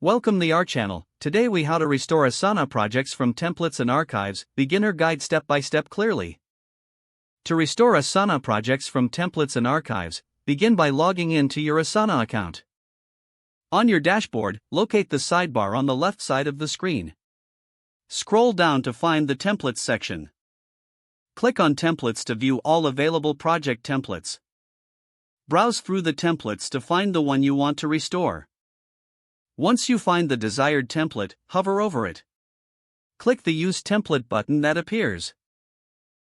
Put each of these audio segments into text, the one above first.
Welcome to our channel. Today we how to restore Asana projects from templates and archives, beginner guide step by step clearly. To restore Asana projects from templates and archives, begin by logging in to your Asana account. On your dashboard, locate the sidebar on the left side of the screen. Scroll down to find the Templates section. Click on Templates to view all available project templates. Browse through the templates to find the one you want to restore. Once you find the desired template, hover over it. Click the Use Template button that appears.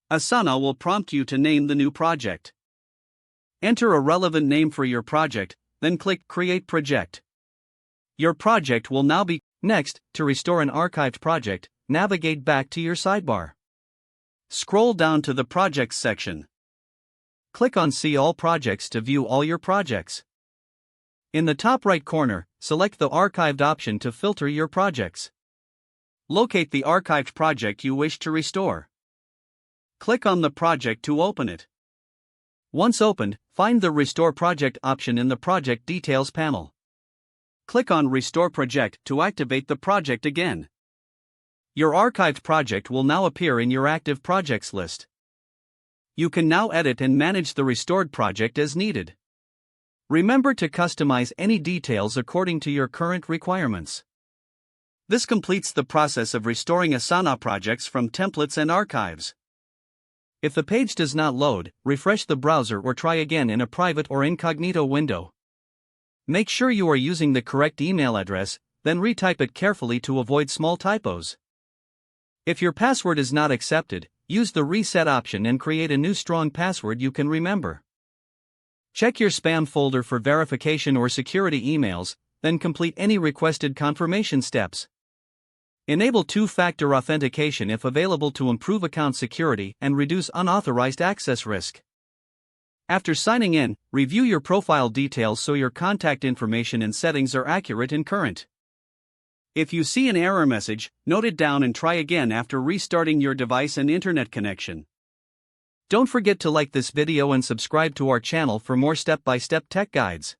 Asana will prompt you to name the new project. Enter a relevant name for your project, then click Create Project. Your project will now be next. To restore an archived project, navigate back to your sidebar. Scroll down to the Projects section. Click on See All Projects to view all your projects. In the top right corner, select the Archived option to filter your projects. Locate the archived project you wish to restore. Click on the project to open it. Once opened, find the Restore Project option in the Project Details panel. Click on Restore Project to activate the project again. Your archived project will now appear in your active projects list. You can now edit and manage the restored project as needed. Remember to customize any details according to your current requirements. This completes the process of restoring Asana projects from templates and archives. If the page does not load, refresh the browser or try again in a private or incognito window. Make sure you are using the correct email address, then retype it carefully to avoid small typos. If your password is not accepted, use the Reset option and create a new strong password you can remember. Check your spam folder for verification or security emails, then complete any requested confirmation steps. Enable two-factor authentication if available to improve account security and reduce unauthorized access risk. After signing in, review your profile details so your contact information and settings are accurate and current. If you see an error message, note it down and try again after restarting your device and internet connection. Don't forget to like this video and subscribe to our channel for more step-by-step tech guides.